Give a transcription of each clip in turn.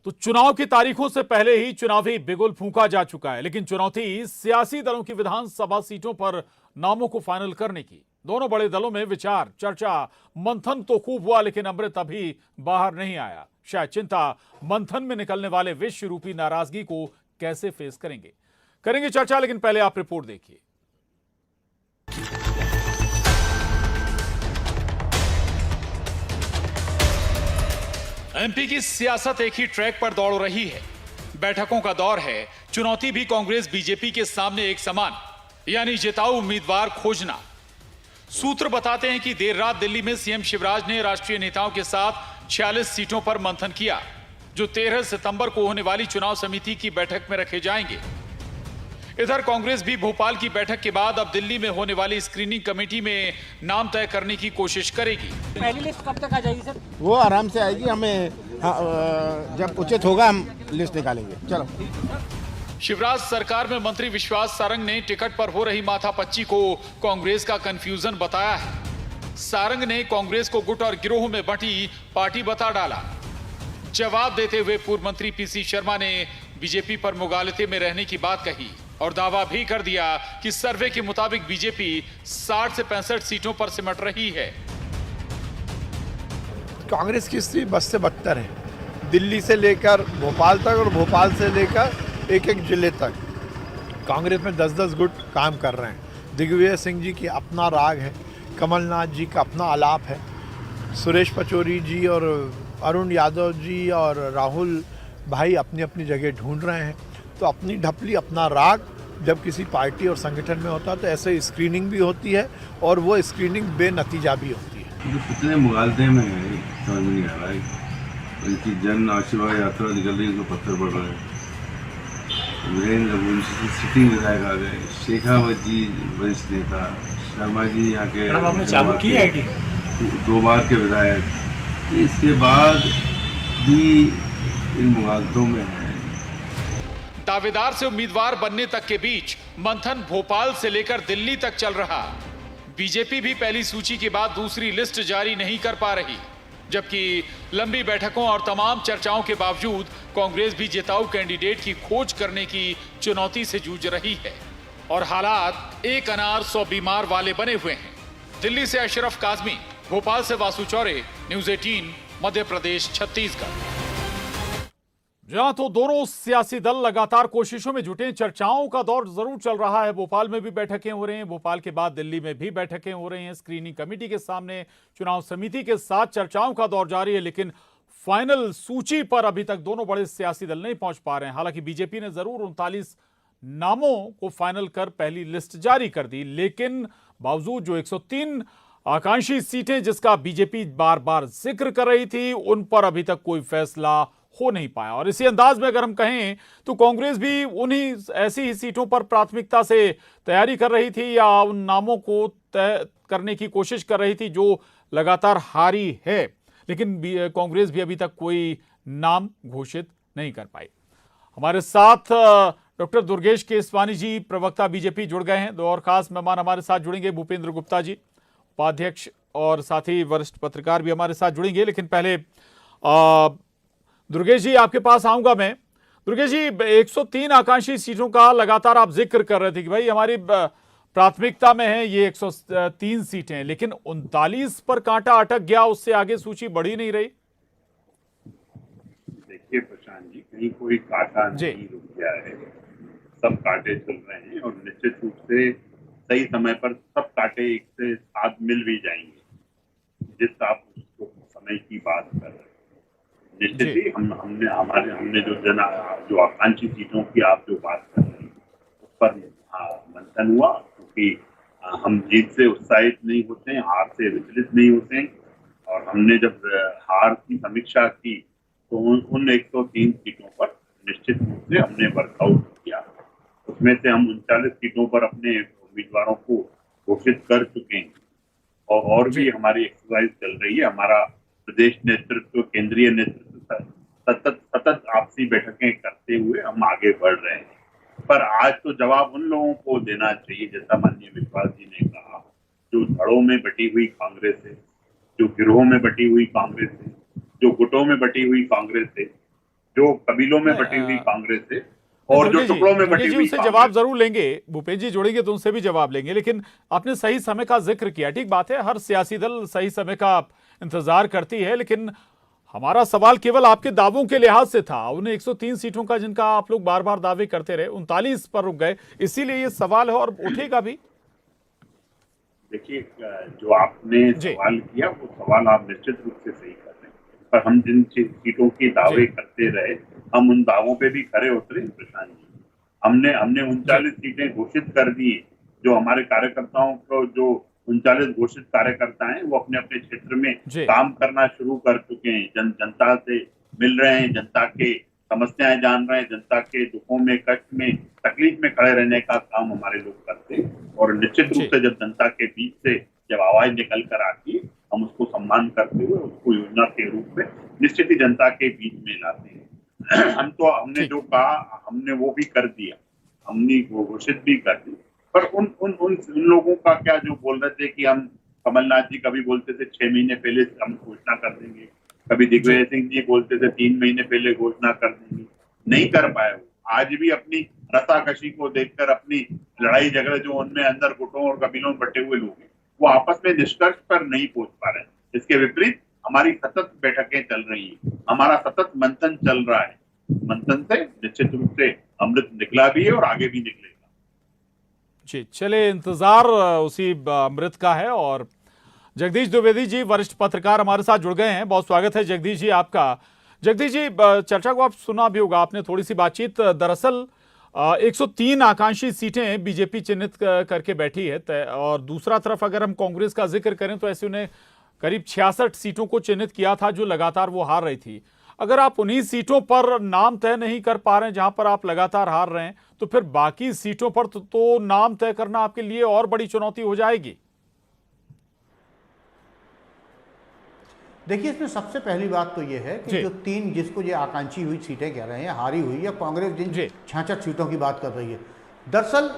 तो चुनाव की तारीखों से पहले ही चुनावी बिगुल फूंका जा चुका है, लेकिन चुनौती सियासी दलों की विधानसभा सीटों पर नामों को फाइनल करने की। दोनों बड़े दलों में विचार चर्चा मंथन तो खूब हुआ, लेकिन अमृत अभी बाहर नहीं आया। शायद चिंता मंथन में निकलने वाले विष रूपी नाराजगी को कैसे फेस करेंगे चर्चा, लेकिन पहले आप रिपोर्ट देखिए। एमपी की सियासत एक ही ट्रैक पर दौड़ रही है। बैठकों का दौर है, चुनौती भी कांग्रेस बीजेपी के सामने एक समान, यानी जिताऊ उम्मीदवार खोजना। सूत्र बताते हैं कि देर रात दिल्ली में सीएम शिवराज ने राष्ट्रीय नेताओं के साथ 46 सीटों पर मंथन किया, जो 13 सितंबर को होने वाली चुनाव समिति की बैठक में रखे जाएंगे। इधर कांग्रेस भी भोपाल की बैठक के बाद अब दिल्ली में होने वाली स्क्रीनिंग कमेटी में नाम तय करने की कोशिश करेगी। पहली लिस्ट कब तक आ जाएगी सर? वो आराम से आएगी, हमें जब उचित होगा हम लिस्ट निकालेंगे। चलो। शिवराज सरकार में मंत्री विश्वास सारंग ने टिकट पर हो रही माथापच्ची को कांग्रेस का कंफ्यूजन बताया है। सारंग ने कांग्रेस को गुट और गिरोह में बंटी पार्टी बता डाला। जवाब देते हुए पूर्व मंत्री पीसी शर्मा ने बीजेपी पर मुगालते में रहने की बात कही और दावा भी कर दिया कि सर्वे के मुताबिक बीजेपी 60 से 65 सीटों पर सिमट रही है। कांग्रेस की स्थिति बद से बदतर है। दिल्ली से लेकर भोपाल तक और भोपाल से लेकर एक एक जिले तक कांग्रेस में 10-10 गुट काम कर रहे हैं। दिग्विजय सिंह जी की अपना राग है, कमलनाथ जी का अपना आलाप है, सुरेश पचौरी जी और अरुण यादव जी और राहुल भाई अपनी अपनी जगह ढूंढ रहे हैं। तो अपनी ढपली अपना राग जब किसी पार्टी और संगठन में होता है तो ऐसे स्क्रीनिंग भी होती है और वो स्क्रीनिंग बेनतीजा भी होती है। तो कितने मुगालते में है, समझ में नहीं आ रहा है। उनकी जन आशीर्वाद यात्रा निकल रही है, उसको पत्थर पड़ रहे हैं। वीरेंद्र उनसे सिटिंग विधायक आ गए, शेखावत जी वरिष्ठ नेता, शर्मा जी यहाँ के चालू की है 2 बार के विधायक। इसके बाद भी इन मुगालतों में है। दावेदार से उम्मीदवार बनने तक के बीच मंथन भोपाल से लेकर दिल्ली तक चल रहा। बीजेपी भी पहली सूची के बाद दूसरी लिस्ट जारी नहीं कर पा रही, जबकि लंबी बैठकों और तमाम चर्चाओं के बावजूद कांग्रेस भी जिताऊ कैंडिडेट की खोज करने की चुनौती से जूझ रही है। और हालात एक अनार 100 बीमार वाले बने हुए हैं। दिल्ली से अशरफ काजमी, भोपाल से वासु चौरे, न्यूज 18, मध्य प्रदेश, छत्तीसगढ़। जहां तो दोनों सियासी दल लगातार कोशिशों में जुटे, चर्चाओं का दौर जरूर चल रहा है। भोपाल में भी बैठकें हो रही हैं, भोपाल के बाद दिल्ली में भी बैठकें हो रही हैं। स्क्रीनिंग कमेटी के सामने चुनाव समिति के साथ चर्चाओं का दौर जारी है, लेकिन फाइनल सूची पर अभी तक दोनों बड़े सियासी दल नहीं पहुंच पा रहे हैं। हालांकि बीजेपी ने जरूर 39 नामों को फाइनल कर पहली लिस्ट जारी कर दी, लेकिन बावजूद जो 103 आकांक्षी सीटें जिसका बीजेपी बार बार जिक्र कर रही थी, उन पर अभी तक कोई फैसला हो नहीं पाया। और इसी अंदाज में अगर हम कहें तो कांग्रेस भी उन्हीं ऐसी ही सीटों पर प्राथमिकता से तैयारी कर रही थी या उन नामों को तय करने की कोशिश कर रही थी जो लगातार हारी है, लेकिन कांग्रेस भी अभी तक कोई नाम घोषित नहीं कर पाई। हमारे साथ डॉक्टर दुर्गेश केसवानी जी, प्रवक्ता बीजेपी, जुड़ गए हैं। 2 और खास मेहमान हमारे साथ जुड़ेंगे, भूपेंद्र गुप्ता जी, उपाध्यक्ष और साथ ही वरिष्ठ पत्रकार भी हमारे साथ जुड़ेंगे। लेकिन पहले दुर्गेश जी आपके पास आऊंगा मैं। दुर्गेश जी, 103 आकांक्षी सीटों का लगातार आप जिक्र कर रहे थे कि भाई हमारी प्राथमिकता में है ये 103 सीटें, लेकिन 39 पर कांटा अटक गया, उससे आगे सूची बढ़ी नहीं रही। देखिए प्रशांत जी, कहीं कोई कांटा नहीं रुक गया है, सब कांटे चल रहे हैं और निश्चित रूप से सही समय पर सब कांटे एक से साथ मिल भी जाएंगे, जिस आप उसको समय की बात कर रहे हैं। निश्चित ही हमने जो आकांक्षी सीटों की आप जो बात कर रहे हैं उस पर मंथन हुआ, क्योंकि हम जीत से उत्साहित नहीं होते हैं, हार से विचलित नहीं होते हैं। और हमने जब हार की समीक्षा की तो उन 103 सीटों पर निश्चित रूप से हमने वर्कआउट किया। उसमें से हम 39 सीटों पर अपने उम्मीदवारों को घोषित कर चुके हैं और भी हमारी एक्सरसाइज चल रही है। हमारा प्रदेश नेतृत्व, केंद्रीय नेतृत्व सतत आपसी बैठकें करते हुए हम आगे बढ़ रहे हैं। पर आज तो जवाब उन लोगों को देना चाहिए, जैसा माननीय विश्वास जी ने कहा, जो धड़ों में बटी हुई कांग्रेस है, जो गिरोह में बटी हुई कांग्रेस है, जो गुटों में बटी हुई कांग्रेस है, जो कबीलों में बटी हुई कांग्रेस है और जो टुकड़ों में बटी हुई उनसे जवाब जरूर लेंगे, भूपेश जी जोड़ेंगे तो उनसे भी जवाब लेंगे, लेकिन आपने सही समय का जिक्र किया। ठीक बात है, हर सियासी दल सही समय का इंतजार करती है, लेकिन हमारा सवाल केवल आपके दावों के लिहाज से था। उन्हें 103 सीटों का जिनका आप लोग बार बार दावे करते रहे, 39 पर रुक गए, इसीलिए ये सवाल है और उठेगा भी। देखिए, जो आपने सवाल किया वो सवाल आप निश्चित रूप से सही कर रहे हैं, पर हम जिन सीटों की दावे करते रहे, हम उन दावों पे भी खरे उतरे प्रशांत जी। हमने 39 सीटें घोषित कर दी। जो हमारे कार्यकर्ताओं को, जो 39 घोषित कार्यकर्ता हैं, वो अपने अपने क्षेत्र में काम करना शुरू कर चुके हैं। जनता से मिल रहे हैं, जनता के समस्याएं जान रहे हैं, जनता के दुखों में, कष्ट में, तकलीफ में खड़े रहने का काम हमारे लोग करते हैं। और निश्चित रूप से जब जनता के बीच से जब आवाज निकल कर आती है, हम उसको सम्मान करते हुए उसको योजना के रूप में निश्चित ही जनता के बीच में लाते हैं। हमने जो कहा हमने वो भी कर दिया, हमने घोषित भी कर दी। पर उन लोगों का क्या, जो बोल रहे थे कि हम, कमलनाथ जी कभी बोलते थे 6 महीने पहले हम घोषणा कर देंगे, कभी दिग्विजय सिंह जी बोलते थे 3 महीने पहले घोषणा कर देंगे, नहीं कर पाए वो। आज भी अपनी रसाकशी को देखकर, अपनी लड़ाई झगड़े जो उनमें अंदर गुटों और कबीलों में बटे हुए लोग हैं, वो आपस में निष्कर्ष पर नहीं पहुंच पा रहे हैं। इसके विपरीत हमारी सतत बैठकें चल रही हैं, हमारा सतत मंथन चल रहा है। मंथन से निश्चित रूप से अमृत निकला भी है और आगे भी निकलेगा। जी, चले इंतजार उसी अमृत का है। और जगदीश द्विवेदी जी, वरिष्ठ पत्रकार, हमारे साथ जुड़ गए हैं। बहुत स्वागत है जगदीश जी आपका। जगदीश जी, चर्चा को आप सुना भी होगा आपने, थोड़ी सी बातचीत। दरअसल 103 आकांक्षी सीटें बीजेपी चिन्हित करके बैठी है, और दूसरा तरफ अगर हम कांग्रेस का जिक्र करें तो ऐसे उन्हें करीब 66 सीटों को चिन्हित किया था जो लगातार वो हार रही थी। अगर आप उन्हीं सीटों पर नाम तय नहीं कर पा रहे हैं जहां पर आप लगातार हार रहे हैं, तो फिर बाकी सीटों पर तो नाम तय करना आपके लिए और बड़ी चुनौती हो जाएगी। देखिए, इसमें सबसे पहली बात तो ये है कि जो 3 जिसको ये आकांक्षी हुई सीटें कह रहे हैं, हारी हुई, या कांग्रेस जिन 66 सीटों की बात कर रही है, दरअसल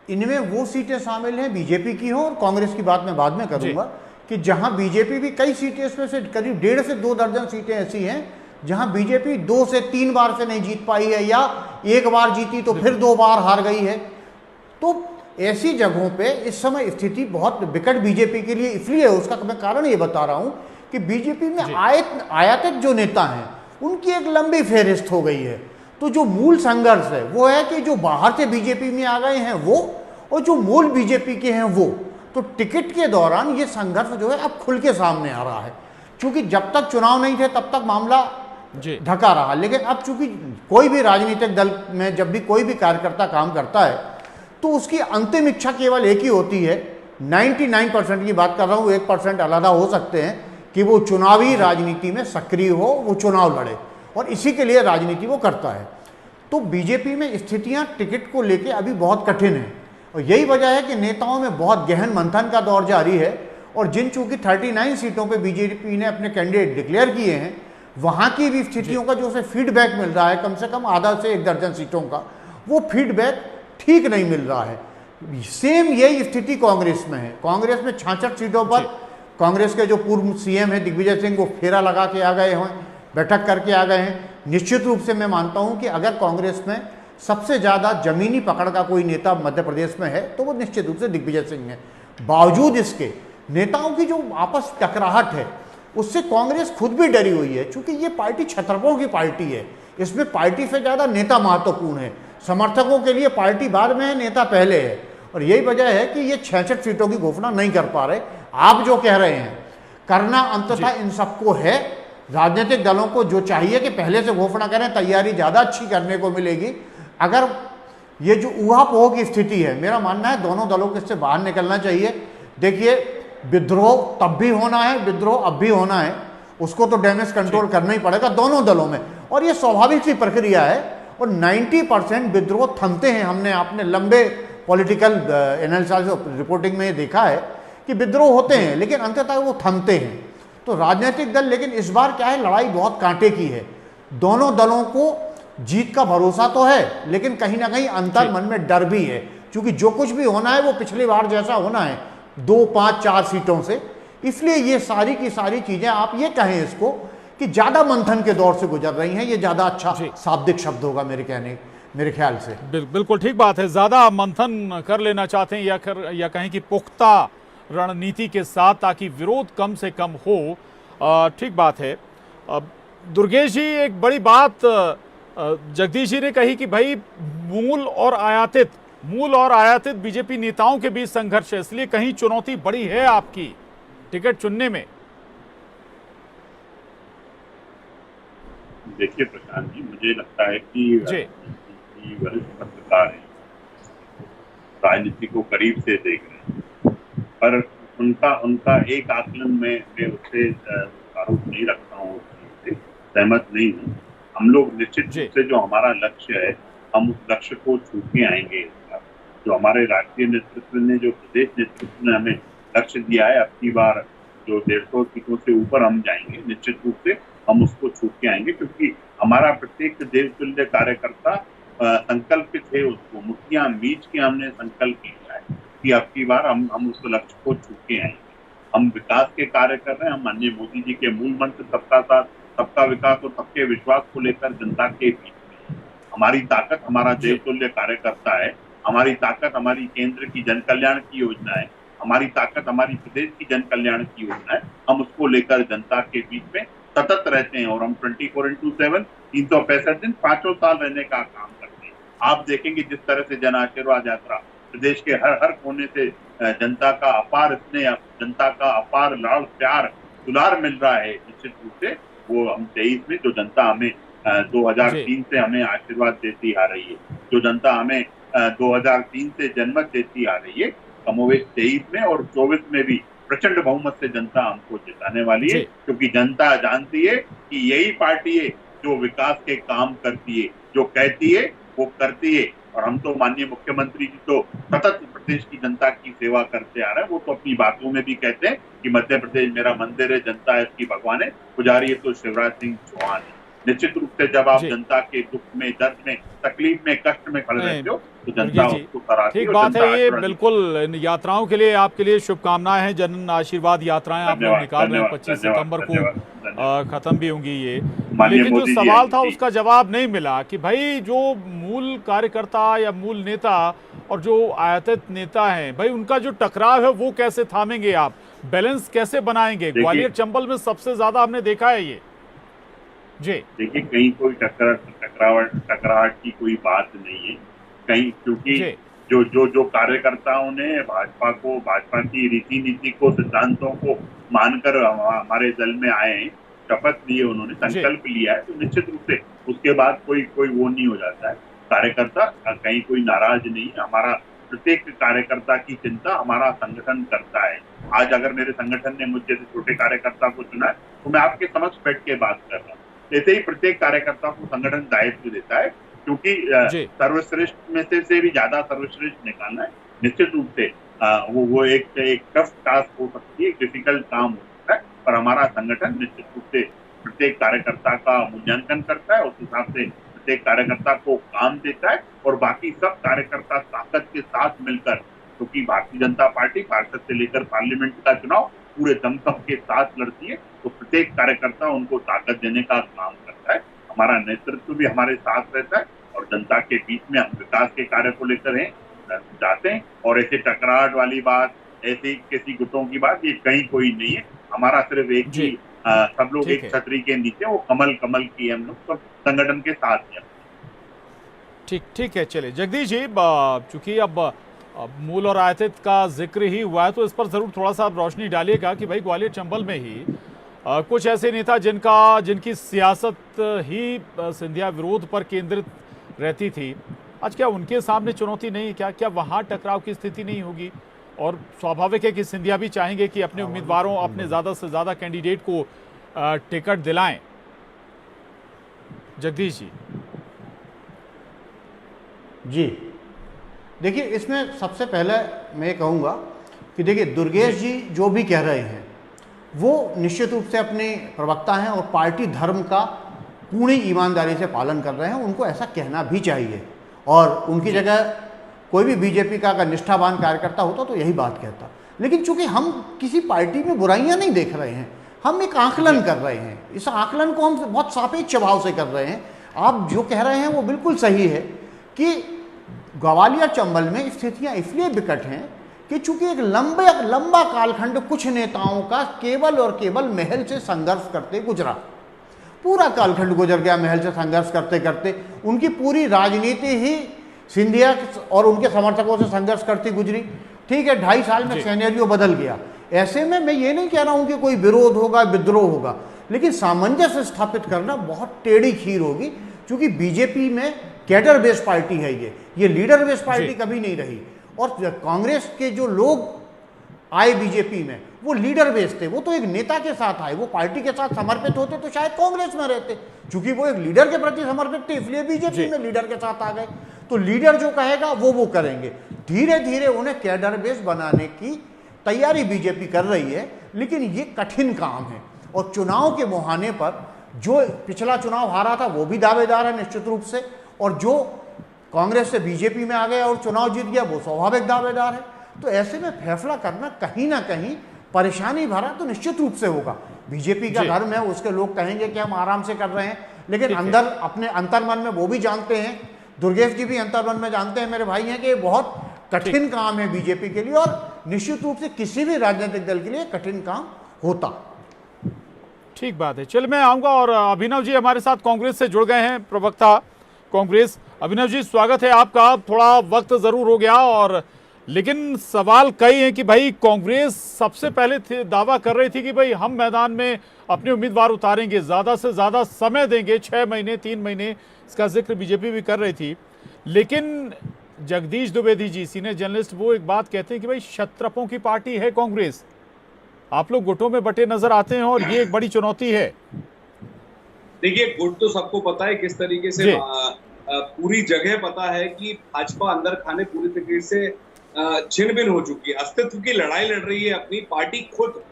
इनमें वो सीटें शामिल हैं बीजेपी की हो, और कांग्रेस की बात मैं बाद में करूंगा, कि जहां बीजेपी भी कई सीटें, इसमें से करीब 1.5 से 2 दर्जन सीटें ऐसी हैं जहां बीजेपी 2 से 3 बार से नहीं जीत पाई है, या एक बार जीती तो फिर 2 बार हार गई है। तो ऐसी जगहों पे इस समय स्थिति बहुत विकट बीजेपी के लिए इसलिए है, उसका मैं कारण ये बता रहा हूं कि बीजेपी में आयातित जो नेता हैं उनकी एक लंबी फेहरिस्त हो गई है। तो जो मूल संघर्ष है वो है कि जो बाहर से बीजेपी में आ गए हैं वो, और जो मूल बीजेपी के हैं वो। तो टिकट के दौरान ये संघर्ष जो है अब खुल के सामने आ रहा है, क्योंकि जब तक चुनाव नहीं थे तब तक मामला ढका रहा, लेकिन अब चूंकि कोई भी राजनीतिक दल में जब भी कोई भी कार्यकर्ता काम करता है तो उसकी अंतिम इच्छा केवल एक ही होती है, 99% की बात कर रहा हूँ, 1% अलहदा हो सकते हैं, कि वो चुनावी राजनीति में सक्रिय हो, वो चुनाव लड़े, और इसी के लिए राजनीति वो करता है। तो बीजेपी में स्थितियां टिकट को लेके अभी बहुत कठिन है, और यही वजह है कि नेताओं में बहुत गहन मंथन का दौर जारी है। और जिन चूंकि 39 सीटों पे बीजेपी ने अपने कैंडिडेट डिक्लेयर किए हैं, वहां की भी स्थितियों का जो फीडबैक मिल रहा है, कम से कम आधा से 1 दर्जन सीटों का, वो फीडबैक ठीक नहीं मिल रहा है। सेम यही स्थिति कांग्रेस में है। कांग्रेस में 66 सीटों पर कांग्रेस के जो पूर्व सीएम है दिग्विजय सिंह, वो फेरा लगा के आ गए हैं, बैठक करके आ गए हैं। निश्चित रूप से मैं मानता हूं कि अगर कांग्रेस में सबसे ज़्यादा जमीनी पकड़ का कोई नेता मध्य प्रदेश में है तो वो निश्चित रूप से दिग्विजय सिंह है। बावजूद इसके नेताओं की जो आपस टकराहट है उससे कांग्रेस खुद भी डरी हुई है, क्योंकि ये पार्टी छतरपों की पार्टी है। इसमें पार्टी से ज़्यादा नेता महत्वपूर्ण है। समर्थकों के लिए पार्टी बाद में है, नेता पहले है, और यही वजह है कि ये 66 सीटों की घोषणा नहीं कर पा रहे। आप जो कह रहे हैं करना अंततः इन सबको है। राजनीतिक दलों को जो चाहिए कि पहले से घोषणा करें, तैयारी ज़्यादा अच्छी करने को मिलेगी। अगर ये जो ऊहापोह की स्थिति है, मेरा मानना है दोनों दलों को इससे बाहर निकलना चाहिए। देखिए, विद्रोह तब भी होना है, विद्रोह अब भी होना है, उसको तो डैमेज कंट्रोल करना ही पड़ेगा दोनों दलों में, और ये स्वाभाविक सी प्रक्रिया है। और 90% विद्रोह थमते हैं। हमने अपने लंबे पॉलिटिकल एनालिसिस रिपोर्टिंग में देखा है कि विद्रोह होते हैं लेकिन अंततः वो थमते हैं। तो राजनीतिक दल, लेकिन इस बार क्या है, लड़ाई बहुत कांटे की है। दोनों दलों को जीत का भरोसा तो है, लेकिन कहीं ना कहीं अंतर मन में डर भी है, क्योंकि जो कुछ भी होना है वो पिछली बार जैसा होना है, 2, 5, 4 सीटों से। इसलिए ये सारी की सारी चीजें, आप ये कहें इसको कि ज्यादा मंथन के दौर से गुजर रही हैं। ये ज्यादा अच्छा शाब्दिक शब्द होगा मेरे ख्याल से। बिल्कुल ठीक बात है, ज्यादा मंथन कर लेना चाहते हैं या कहें कि पुख्ता रणनीति के साथ, ताकि विरोध कम से कम हो। ठीक बात है। दुर्गेश जी, एक बड़ी बात जगदीश जी ने कही कि भाई मूल और आयातित बीजेपी नेताओं के बीच संघर्ष है, इसलिए कहीं चुनौती बड़ी है आपकी टिकट चुनने में। देखिए प्रशांत जी, मुझे लगता है कि वरिष्ठ पत्रकार हैं, राजनीति को करीब से देख रहे हैं, पर उनका एक आकलन में मैं उससे आरोप नहीं रखता हूँ, सहमत नहीं हूँ। हम लोग निश्चित रूप से जो हमारा लक्ष्य है, हम उस लक्ष्य को छू के आएंगे। जो हमारे राष्ट्रीय नेतृत्व ने, जो प्रदेश नेतृत्व ने हमें लक्ष्य दिया है, अब की बार जो 150 सीटों से ऊपर हम जाएंगे, निश्चित रूप से हम उसको छू के आएंगे, क्योंकि हमारा प्रत्येक देशतुल्य कार्यकर्ता संकल्पित है, उसको मुठ्ठियां मींच के हमने संकल्प किया है कि अब की बार हम उस लक्ष्य को छू के आएंगे। हम विकास के कार्य कर रहे हैं। हम माननीय मोदी जी के मूल मंत्र सबका साथ, सबका विकास और सबके विश्वास को लेकर जनता के बीच में हमारी ताकत हमारा देशतुल्य कार्यकर्ता है। हमारी ताकत हमारी केंद्र की जन कल्याण की योजना है। हमारी ताकत हमारी प्रदेश की जन कल्याण की योजना है। हम उसको लेकर जनता के बीच में सतत रहते हैं और हम 24/7 365 दिन 5 साल रहने का काम करते हैं। आप देखेंगे जिस तरह से जन आशीर्वाद यात्रा प्रदेश के हर कोने से जनता का अपार स्नेह, जनता का अपार लाड़ प्यार दुलार मिल रहा है। निश्चित रूप से वो हम 23 में जो जनता हमें 2003 से हमें आशीर्वाद देती आ रही है, जो जनता हमें 2003 से जनमत देती आ रही है, कमोवेश 23 में और 24 में भी प्रचंड बहुमत से जनता हमको जिताने वाली है, क्योंकि जनता जानती है कि यही पार्टी है जो विकास के काम करती है, जो कहती है वो करती है। और हम तो माननीय मुख्यमंत्री जी तो सतत प्रदेश की जनता की सेवा करते आ रहे हैं। वो तो अपनी बातों में भी कहते हैं कि मध्य प्रदेश मेरा मंदिर है, जनता है इसकी भगवान है, पुजारी है तो शिवराज सिंह चौहान है। निश्चित रूप से जब आप जनता के दुख में, दर्द में, तकलीफ में, कष्ट में खड़े रहते हो तो जनता उसको सराहती है। ठीक बात है ये, बिल्कुल। इन यात्राओं के लिए आपके लिए शुभकामनाएं हैं। जन आशीर्वाद यात्राएं आप लोग निकाल रहे हैं, 25 सितंबर को खत्म भी होंगी ये। लेकिन जो सवाल था उसका जवाब नहीं मिला कि भाई जो मूल कार्यकर्ता या मूल नेता और जो आयातित नेता हैं, भाई उनका जो टकराव है वो कैसे थामेंगे आप, बैलेंस कैसे बनाएंगे? ग्वालियर चंबल में सबसे ज्यादा हमने देखा है ये। जी देखिए, कहीं कोई टकराहट की कोई बात नहीं है कहीं, क्योंकि जो कार्यकर्ताओं ने भाजपा की रीति नीति को, सिद्धांतों को मानकर हमारे दल में आए हैं, शपथ लिए, उन्होंने संकल्प लिया है, तो निश्चित रूप से उसके बाद कोई वो नहीं हो जाता है। कार्यकर्ता कहीं कोई नाराज नहीं है। हमारा प्रत्येक कार्यकर्ता की चिंता हमारा संगठन करता है। आज अगर मेरे संगठन ने मुझे जैसे छोटे कार्यकर्ता को चुना है तो मैं आपके समक्ष बैठ के बात कर रहा हूँ। ऐसे ही प्रत्येक कार्यकर्ता को संगठन दायित्व देता है, क्योंकि सर्वश्रेष्ठ में से भी ज्यादा सर्वश्रेष्ठ निकालना है। निश्चित रूप से वो एक टफ टास्क हो सकती है, एक डिफिकल्ट काम हो सकता है, पर हमारा संगठन निश्चित रूप से प्रत्येक कार्यकर्ता का मूल्यांकन करता है, उस हिसाब से प्रत्येक कार्यकर्ता को काम देता है और बाकी सब कार्यकर्ता ताकत के साथ मिलकर, क्योंकि भारतीय जनता पार्टी पार्षद से लेकर पार्लियामेंट का चुनाव पूरे दमखम के साथ लड़ती है, तो प्रत्येक कार्यकर्ता उनको ताकत देने का काम करता है। हमारा नेतृत्व भी हमारे साथ रहता है और जनता के बीच में हम विकास के कार्य को लेकर जाते हैं। और ऐसे टकराहट वाली बात, ऐसी किसी गुटों की बात, ये कहीं कोई नहीं है। हमारा सिर्फ एक ही, सब लोग एक छतरी के नीचे, वो कमल की हम लोग सब संगठन के साथ हैं। ठीक है, चलिए जगदीश जी, चूंकि अब मूल और आयातित का जिक्र ही हुआ है तो इस पर जरूर थोड़ा सा आप रोशनी डालिएगा कि भाई ग्वालियर चंबल में ही कुछ ऐसे नेता जिनकी सियासत ही सिंधिया विरोध पर केंद्रित रहती थी, आज क्या उनके सामने चुनौती नहीं? क्या वहां टकराव की स्थिति नहीं होगी? और स्वाभाविक है कि सिंधिया भी चाहेंगे कि अपने उम्मीदवारों, अपने ज्यादा से ज्यादा कैंडिडेट को टिकट दिलाएं। जगदीश जी, देखिए इसमें सबसे पहले मैं कहूँगा कि देखिए दुर्गेश जी जो भी कह रहे हैं वो निश्चित रूप से अपने प्रवक्ता हैं और पार्टी धर्म का पूरी ईमानदारी से पालन कर रहे हैं। उनको ऐसा कहना भी चाहिए और उनकी जगह कोई भी बीजेपी का अगर निष्ठावान कार्यकर्ता होता तो यही बात कहता। लेकिन चूंकि हम किसी पार्टी में बुराइयां नहीं देख रहे हैं, हम एक आकलन कर रहे हैं, इस आकलन को हम बहुत सापेक्ष भाव से कर रहे हैं। आप जो कह रहे हैं वो बिल्कुल सही है कि ग्वालियर चंबल में स्थितियां इसलिए विकट हैं कि चूंकि एक लंबा कालखंड कुछ नेताओं का केवल और केवल महल से संघर्ष करते गुजरा, पूरा कालखंड गुजर गया महल से संघर्ष करते करते। उनकी पूरी राजनीति ही सिंधिया और उनके समर्थकों से संघर्ष करती गुजरी। ठीक है, 2.5 साल में सिनेरियो बदल गया। ऐसे में मैं ये नहीं कह रहा हूं कि कोई विरोध होगा, विद्रोह होगा, लेकिन सामंजस्य स्थापित करना बहुत टेढ़ी खीर होगी, क्योंकि बीजेपी में कैडर बेस्ड पार्टी है, ये लीडर बेस्ड पार्टी कभी नहीं रही। और कांग्रेस के जो लोग आए बीजेपी में वो लीडर बेस्ड थे, वो तो एक नेता के साथ आए, वो पार्टी के साथ समर्पित होते तो शायद कांग्रेस में रहते, क्योंकि वो एक लीडर के प्रति समर्पित थे इसलिए बीजेपी में लीडर के साथ आ गए। तो लीडर जो कहेगा वो करेंगे। धीरे धीरे उन्हें कैडर बेस्ड बनाने की तैयारी बीजेपी कर रही है, लेकिन ये कठिन काम है। और चुनाव के मुहाने पर जो पिछला चुनाव हारा था वो भी दावेदार है निश्चित रूप से, और जो कांग्रेस से बीजेपी में आ गया और चुनाव जीत गया वो स्वाभाविक दावेदार है। तो ऐसे में फैसला करना कहीं ना कहीं परेशानी भरा तो निश्चित रूप से होगा। बीजेपी का धर्म है, उसके लोग कहेंगे कि हम आराम से कर रहे हैं, लेकिन अंदर अपने अंतर्मन में वो भी जानते हैं, दुर्गेश जी भी अंतर्मन में जानते हैं, मेरे भाई हैं, कि बहुत कठिन काम है बीजेपी के लिए, और निश्चित रूप से किसी भी राजनीतिक दल के लिए कठिन काम होता। ठीक बात है। चल मैं आऊंगा, और अभिनव जी हमारे साथ कांग्रेस से जुड़ गए हैं, प्रवक्ता कांग्रेस। अभिनव जी स्वागत है आपका। थोड़ा वक्त जरूर हो गया, और लेकिन सवाल कई हैं कि भाई कांग्रेस सबसे पहले दावा कर रही थी कि भाई हम मैदान में अपने उम्मीदवार उतारेंगे, ज़्यादा से ज़्यादा समय देंगे, 6 महीने 3 महीने, इसका जिक्र बीजेपी भी कर रही थी। लेकिन जगदीश द्विवेदी जी सीनियर जर्नलिस्ट वो एक बात कहते हैं कि भाई क्षत्रपों की पार्टी है कांग्रेस, आप लोग गुटों में बटे नजर आते हैं और ये एक बड़ी चुनौती है। देखिए, गुट तो सबको पता है किस तरीके से, पूरी जगह पता है कि भाजपा अंदर खाने पूरी तरीके से छिन भिन हो चुकी है, अस्तित्व की लड़ाई लड़ रही है अपनी पार्टी खुद,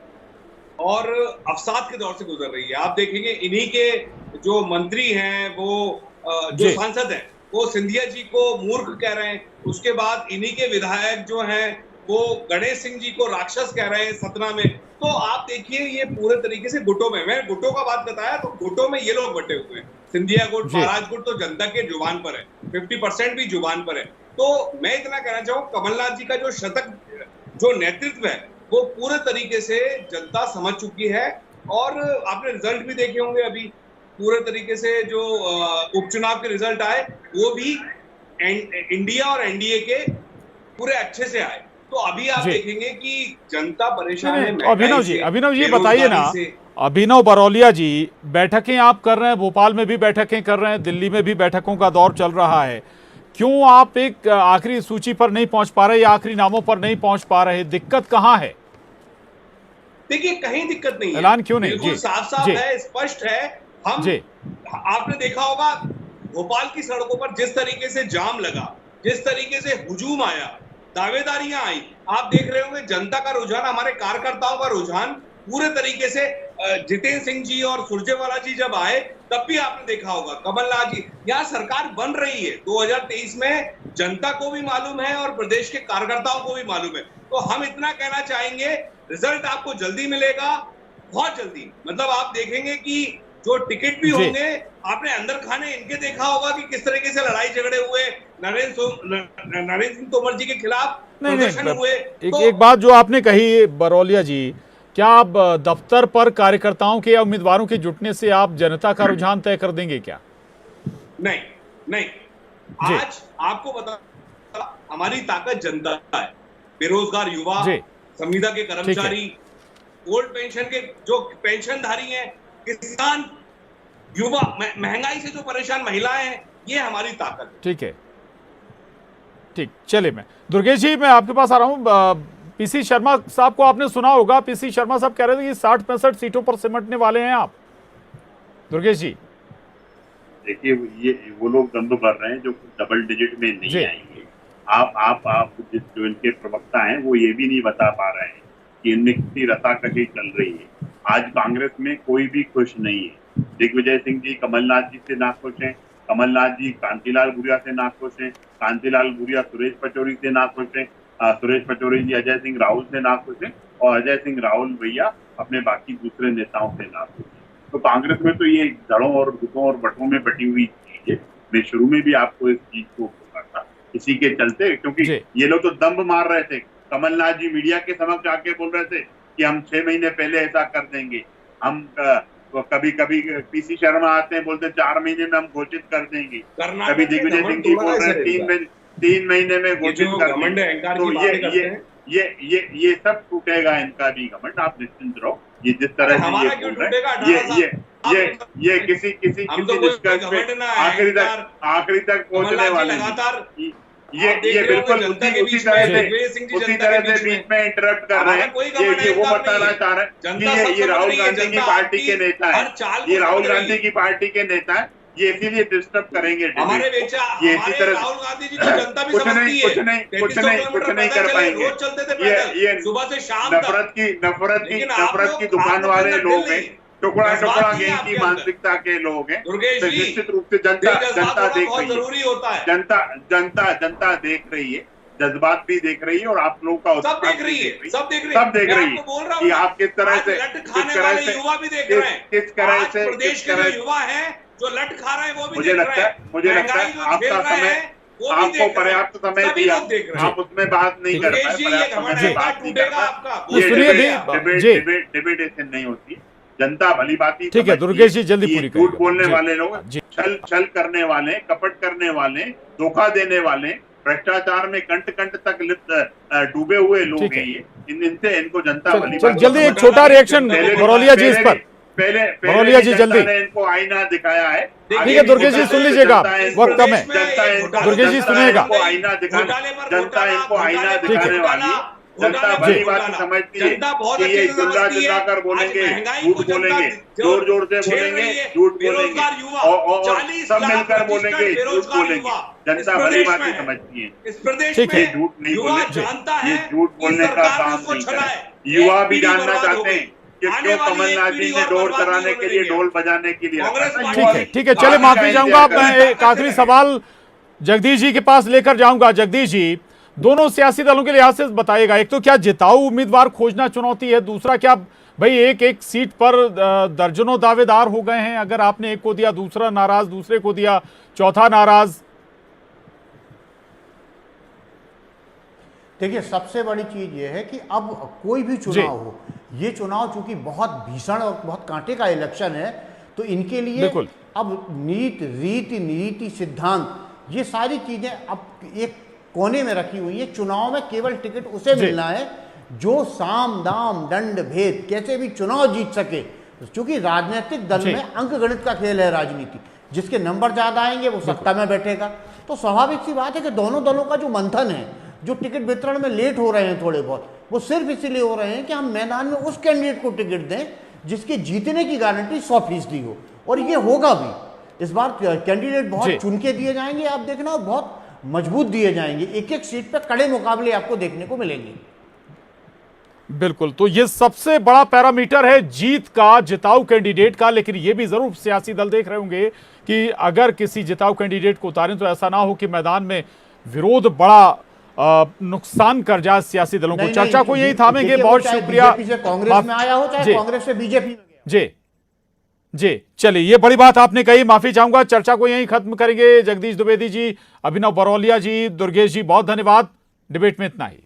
और अवसाद के दौर से गुजर रही है। आप देखेंगे इन्हीं के जो मंत्री हैं, वो जो सांसद हैं, वो सिंधिया जी को मूर्ख कह रहे हैं। उसके बाद इन्हीं के विधायक जो हैं वो गणेश सिंह जी को राक्षस कह रहे हैं सतना में। तो आप देखिए ये पूरे तरीके से गुटों में, मैं गुटों का बात बताया तो गुटों में ये लोग बटे हुए हैं। सिंधिया गुट, महाराज गुट तो जनता के जुबान पर है, 50% भी जुबान पर है। तो मैं इतना कहना चाहूँ, कमलनाथ जी का जो शतक, जो नेतृत्व है, वो पूरे तरीके से जनता समझ चुकी है। और आपने रिजल्ट भी देखे होंगे, अभी पूरे तरीके से जो उपचुनाव के रिजल्ट आए वो भी इंडिया और एनडीए के पूरे अच्छे से आए। तो अभी आप देखेंगे कि जनता परेशान है। अभिनव जी बताइए ना, अभिनव बरौलिया जी, बैठकें आप कर रहे हैं, भोपाल में भी बैठकें कर रहे हैं, दिल्ली में भी बैठकों का दौर चल रहा है, क्यों आप एक आखिरी सूची पर नहीं पहुंच पा रहे या आखिरी नामों पर नहीं पहुंच पा रहे? दिक्कत कहां है? देखिए, कहीं दिक्कत नहीं है, ऐलान क्यों नहीं? बिल्कुल साफ है, स्पष्ट है। आपने देखा होगा भोपाल की सड़कों पर जिस तरीके से जाम लगा, जिस तरीके से हुजूम आया, दावेदारियां आई, आप देख रहे होंगे जनता का रुझान, हमारे कार्यकर्ताओं का रुझान पूरे तरीके से। जितेंद्र सिंह जी और सुरजेवाला जी जब आए तब भी आपने देखा होगा, कमलनाथ जी, यहाँ सरकार बन रही है 2023 में, जनता को भी मालूम है और प्रदेश के कार्यकर्ताओं को भी मालूम है। तो हम इतना कहना चाहेंगे, रिजल्ट आपको जल्दी मिलेगा, बहुत जल्दी। मतलब आप देखेंगे कि जो टिकट भी होंगे, आपने अंदर खाने इनके देखा होगा कि किस तरीके से लड़ाई झगड़े हुए, नरेंद्र सिंह तोमर जी के खिलाफ प्रदर्शन हुए। एक बात जो आपने कही बरौलिया जी, क्या आप दफ्तर पर कार्यकर्ताओं के या उम्मीदवारों के जुटने से आप जनता का रुझान तय कर देंगे क्या? नहीं। आज आपको बता, हमारी ताकत जनता है, बेरोजगार युवा, संविदा के कर्मचारी, ओल्ड पेंशन के जो पेंशनधारी हैं, किसान, युवा, महंगाई से जो परेशान महिलाएं हैं, ये हमारी ताकत है। ठीक है, ठीक। चलिए, मैं दुर्गेश जी, मैं आपके पास आ रहा हूं। पीसी शर्मा साहब को आपने सुना होगा, पीसी शर्मा साहब कह रहे थे कि 60-65 सीटों पर सिमटने वाले हैं आप। दुर्गेश जी, देखिए ये वो लोग दम कर रहे हैं जो डबल डिजिट में नहीं आएंगे। आप जो इनके प्रवक्ता हैं वो ये भी नहीं बता पा रहे हैं कि इनमें कितनी रसाकसी चल रही है। आज कांग्रेस में कोई भी खुश नहीं है। दिग्विजय सिंह जी कमलनाथ जी से नाखुश हैं, कमलनाथ जी कांतिलाल भूरिया से नाखुश हैं, कांतिलाल भूरिया सुरेश पचौरी से नाखुश हैं, सुरेश पचौरी जी अजय सिंह राहुल से नाखुश है और अजय सिंह राहुल भैया अपने बाकी दूसरे नेताओं से नाखुश है। तो कांग्रेस में तो ये दड़ों और गुटों और बटों में बटी हुई चीज है। मैं शुरू में भी आपको इस चीज को बोला था, इसी के चलते, क्योंकि ये लोग तो दम्भ मार रहे थे। कमलनाथ जी मीडिया के समक्ष आके बोल रहे थे कि हम 6 महीने पहले ऐसा कर देंगे, हम कभी कभी पीसी शर्मा आते हैं बोलते 4 महीने में हम घोषित कर देंगे, कभी दिग्विजय सिंह जी बोल रहे हैं 3 महीने में घोषित कर देंगे। तो ये सब टूटेगा, इनका भी घमंड, आप निश्चिंत रहो। ये जिस तरह से ये बोल रहे हैं, ये किसी निष्कर्ष पे आखिरी तक पहुंचने वाले ये बिल्कुल उसी तरह से बीच में इंटरप्ट कर रहे हैं। ये वो बताना चाह रहे हैं कि ये राहुल गांधी की पार्टी के नेता है, ये राहुल गांधी की पार्टी के नेता है, ये इसीलिए डिस्टर्ब करेंगे। ये इसी तरह कुछ नहीं कर पाएंगे। ये नफरत की दुकान वाले लोग हैं, टुकड़ा गैंग की मानसिकता के लोग हैं। तो निश्चित रूप से जनता देख रही है, जनता देख रही है, जज्बात भी देख रही है और आप लोगों का सब देख रही है कि आप किस तरह से प्रदेश के जो युवा है जो लट खा रहे हैं वो भी मुझे लगता है आपका समय, आपको पर्याप्त समय दिया, आप उसमें बात नहीं कर पाए। डिबेटेशन नहीं होती, जनता भली बात ही। ठीक है दुर्गेश जी, जल्दी पूरी करिए। झूठ बोलने वाले लोग, छल करने वाले, कपट करने वाले, धोखा देने वाले, भ्रष्टाचार में कंट तक लिप्त डूबे हुए लोग हैं ये। इनसे इनको जनता भली बात। जल्दी एक छोटा रिएक्शन बरौलिया जी इस पर। बरौलिया जी जल्दी, इनको आईना दिखाया है। ठीक है दुर्गेश जी सुन लीजिएगा, वक्त कम है, दुर्गेश जी सुनिएगा। आईना दिखाना, जनता इनको आईना दिखाने वाली, जनता भली बात समझती है कि ये चिल्ला कर बोलेंगे, झूठ बोलेंगे, जोर से बोलेंगे, झूठ बोलेंगे और सब मिलकर बोलेंगे, झूठ बोलेंगे। जनता भली बात समझती है, ठीक है, झूठ नहीं बोलेंगे, ये झूठ बोलने का काम नहीं करें। युवा भी जानना चाहते हैं कि क्यों कमलनाथ जी ने ढोल कराने के लिए, ढोल बजाने के लिए। ठीक है, चले माफी चाहूंगा। मैं एक आखिरी सवाल जगदीश जी के पास लेकर जाऊंगा। जगदीश जी, दोनों सियासी दलों के लिहाज से बताइएगा, एक तो क्या जिताऊ उम्मीदवार खोजना चुनौती है, दूसरा क्या भाई एक सीट पर दर्जनों दावेदार हो गए हैं, अगर आपने एक को दिया दूसरा नाराज, दूसरे को दिया चौथा नाराज। देखिए सबसे बड़ी चीज ये है कि अब कोई भी चुनाव हो, ये चुनाव चूंकि बहुत भीषण और बहुत कांटे का इलेक्शन है, तो इनके लिए अब नीति सिद्धांत ये सारी चीजें अब एक कोने में रखी हुई है। चुनाव में केवल टिकट उसे मिलना है जो साम दाम दंड भेद कैसे भी चुनाव जीत सके। क्योंकि राजनीतिक दल में अंक गणित का खेल है राजनीति, जिसके नंबर ज्यादा आएंगे वो सत्ता में बैठेगा। तो स्वाभाविक सी बात है कि दोनों दलों का जो मंथन है, जो टिकट वितरण में लेट हो रहे हैं थोड़े बहुत, वो सिर्फ इसीलिए हो रहे हैं कि हम मैदान में उस कैंडिडेट को टिकट दें जिसके जीतने की गारंटी 100% हो, और ये होगा भी। इस बार कैंडिडेट बहुत चुन के दिए जाएंगे, आप देखना बहुत मजबूत दिए जाएंगे, एक सीट पर कड़े मुकाबले आपको देखने को मिलेंगे। बिल्कुल, तो ये सबसे बड़ा पैरामीटर है जीत का, जिताऊ कैंडिडेट का। लेकिन ये भी जरूर सियासी दल देख रहे होंगे कि अगर किसी जिताऊ कैंडिडेट को उतारें तो ऐसा ना हो कि मैदान में विरोध बड़ा नुकसान कर जाए सियासी दलों को। चर्चा को यही थामेंगे। बहुत शुक्रिया। कांग्रेस में आया हो चाहे कांग्रेस से बीजेपी में गया। जी चलिए, ये बड़ी बात आपने कही, माफी चाहूंगा। चर्चा को यहीं खत्म करेंगे। जगदीश द्विवेदी जी, अभिनव बरौलिया जी, दुर्गेश जी, बहुत धन्यवाद। डिबेट में इतना ही।